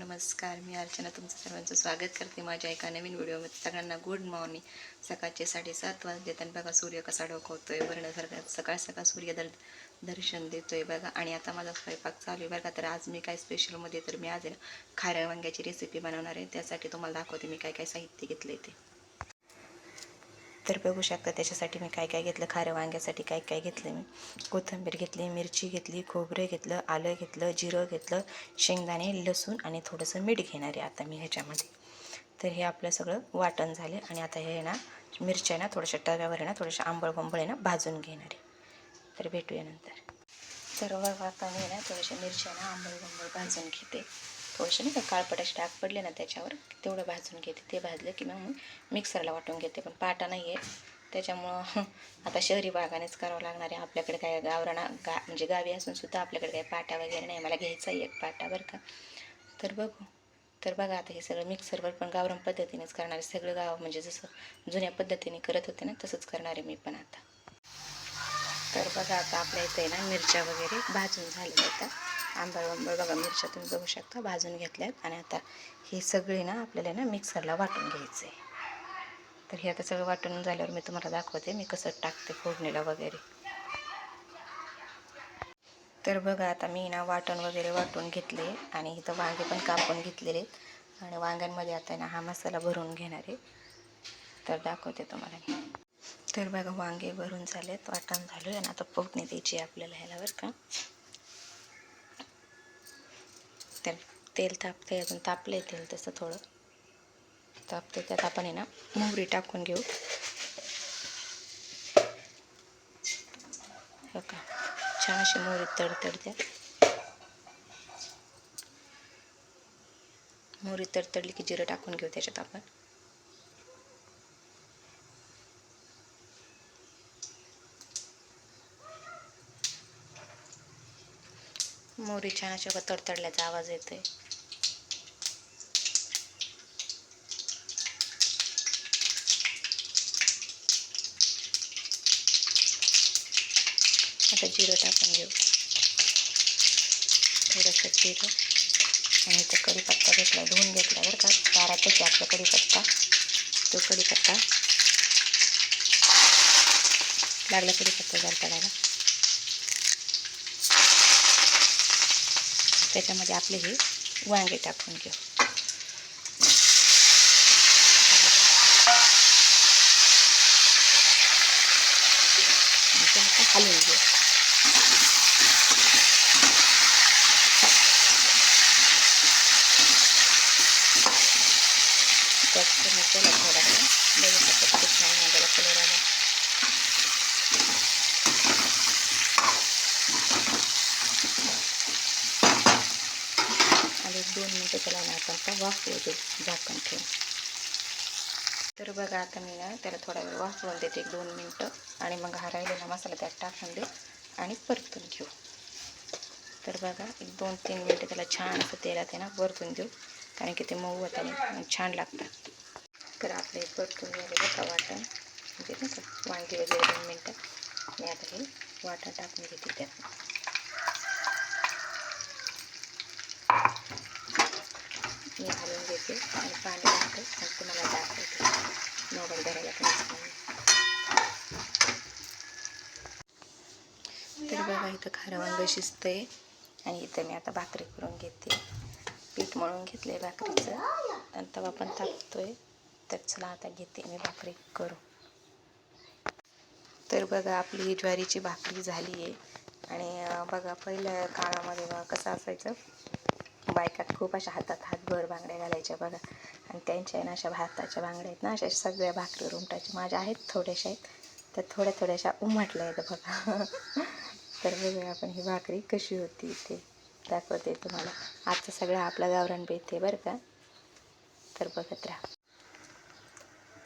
नमस्कार. मी अर्चना तुमचं सर्वांचं स्वागत करते माझ्या एका नवीन व्हिडिओमध्ये. सगळ्यांना गुड मॉर्निंग. सकाळचे 7:30 वाजले आणि बघा सूर्य कसा डोकावतोय वरनं. सकाळ सकाळ सूर्य दर्शन देतोय बघा. आणि आता माझा स्वयंपाक चालू आहे बघा. तर आज मी काय स्पेशलमध्ये तर मी आज खाऱ्या वांग्याची रेसिपी बनवणार आहे. त्यासाठी तुम्हाला दाखवते मी काय काय साहित्य घेतले ते. तर बघू शकता त्याच्यासाठी मी काय काय घेतलं. खाऱ्या वांग्यासाठी काय काय घेतलं मी. कोथिंबीर घेतली, मिरची घेतली, खोबरं घेतलं, आलं घेतलं, जिरं घेतलं, शेंगदाणे, लसूण आणि थोडंसं मीठ घेणार आहे आता मी ह्याच्यामध्ये. तर हे आपलं सगळं वाटण झाले आणि आता हे ना मिरच्या ना थोड्याशा तव्यावर आहे ना थोड्याशा आंबळ आहे ना भाजून घेणार आहे. तर भेटूया नंतर. तर आता मी ना थोड्याशा मिरच्या ना आंबळ भाजून घेते. थोडेसे नाही का काळपटाचे डाग पडले ना त्याच्यावर तेवढं भाजून घेते. ते भाजलं की मग मिक्सरला वाटून घेते. पण पाटा नाही आहे त्याच्यामुळं आता शहरी भागानेच करावं लागणार आहे. आपल्याकडे काय म्हणजे गावी असून सुद्धा आपल्याकडे काही पाटा वगैरे नाही. मला घ्यायचा आहे एक पाटा बरं का. तर बघू. तर बघा आता हे सगळं मिक्सरवर पण गावरान पद्धतीनेच करणार आहे. सगळं गाव म्हणजे जसं जुन्या पद्धतीने करत होते ना तसंच करणार आहे मी पण आता. तर बघा आता आपल्या इथे ना मिरच्या वगैरे भाजून झालेल्या आहेत. आंबळ बघा मिरच्या तुम्ही बघू शकता भाजून घेतल्यात. आणि आता हे सगळे ना आपल्याला ना मिक्सरला वाटून घ्यायचं आहे. तर हे आता सगळं वाटून झाल्यावर मी तुम्हाला दाखवते मी कसं टाकते फोडणीला वगैरे. तर बघा आता मी ना वाटण वगैरे वाटून घेतले आणि इथं वांगे पण कापून घेतलेले आणि वांग्यांमध्ये आता ना हा मसाला भरून घेणार आहे. तर दाखवते तुम्हाला मी. तर बघा वांगे भरून झालेत, वाटण झालं आणि आता फोडणी द्यायची आपल्याला ह्याला बरं का. तर तेल तापते, अजून तापले तेल तसं थोडं तापते. त्यात आपण आहे ना मोहरी टाकून घेऊ. हो का छान अशी मोहरी तडतडते. मोहरी तडतडली की जिरं टाकून घेऊ त्याच्यात आपण. मोहरी छान अशा तडतडल्याचा आवाज येतोय. आता जिरं टाकून घेऊ थोडंसं जिरं. आणि इथं कढीपत्ता घेतला, धुवून घेतला बरं का. दारातच आहे आपला कढीपत्ता. तो कढीपत्ता लागला कढीपत्ता तडायला. त्याच्यामध्ये आपले हे वांगे टाकून घेऊ. हलवून घेऊ. जास्त मसाला थोडासा बघू शकतो खूप छान माझ्याला कलर आला. आणि 2 मिनटं त्याला ना आपण वाफवू देऊ झाकण ठेवून. तर बघा आता मी ना त्याला थोडा वेळ वाफवून देते 1-2 मिनटं. आणि मग हा राहिलेला मसाला त्यात टाकून देऊ आणि परतून घेऊ. तर बघा 1-2-3 मिनटं त्याला छान असं तेलात आहे ना परतून देऊ, कारण की ते मऊ होतं आणि छान लागतात. तर आपले परतून झाले बघा वाटण म्हणजे नाही का वांगी वगैरे 2 मिनटं. मी आता हे वाटण टाकून घेते त्यात. मी घालून घेते आणि पाणी टाकते आणि तुम्हाला दाखवते. मोबाईल धरायला पण. तर बघा इथं खारं वांगं शिजतंय आणि इथं मी आता भाकरी करून घेते. पीठ मळून घेतलं आहे भाकरीचं आणि तवा पण तापतोय. तर चला आता घेते मी भाकरी करू. तर बघा आपली ज्वारीची भाकरी झाली आहे. आणि बघा पहिल्या काळामध्ये बघा कसं असायचं, बायका खूप अशा हातात हातभर बांगड्या घालायच्या बघा. आणि त्यांच्या ना अशा भाताच्या बांगड्या आहेत ना अशा सगळ्या भाकरी उमटायच्या. माझ्या आहेत थोड्याशा आहेत, तर थोड्याशा उमटल्या आहेत बघा. तर बघा आपण ही भाकरी कशी होती ते दाखवते तुम्हाला. आजचं सगळं आपला गावरान बेत आहे बरं का. तर बघत राहा.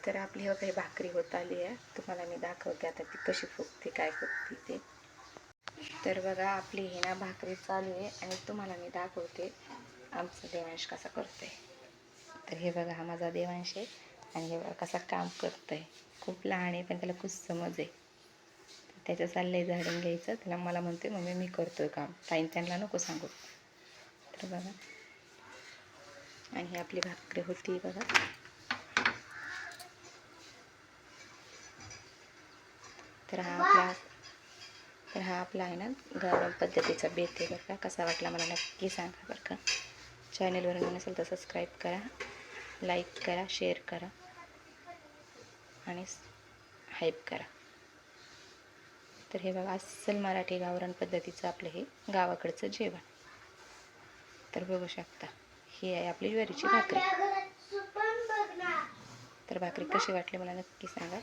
तर आपली बघा ही भाकरी होत आली आहे. तुम्हाला मी दाखवते आता ती कशी फुगते काय फुगते ते. तर बघा आपली ही ना भाकरी चालू आहे आणि तुम्हाला मी दाखवते आमचा देवांश कसा करतोय. तर हे बघा हा माझा देवांश आहे आणि हे बघा कसा काम करतोय. खूप लहान आहे पण त्याला खूप समज आहे. त्याचं चाललंय झाडून घ्यायचं. त्याला मला म्हणते मम्मी मी करतोय काम, ताईन त्यांना नको सांगू. तर बघा आणि ही आपली भाकरी होती बघा. तर हा आपला आहे ना गावरान पद्धतीचा बेत आहे बरं का. कसा वाटला मला नक्की सांगा बरं का. चॅनलवर नसेल तर सबस्क्राईब करा, लाईक करा, शेअर करा आणि हाईप करा. तर हे बघा अस्सल मराठी गावरान पद्धतीचं आपलं हे गावाकडचं जेवण. तर बघू शकता ही आहे आपली ज्वारीची भाकरी. तर भाकरी कशी वाटली मला नक्की सांगा.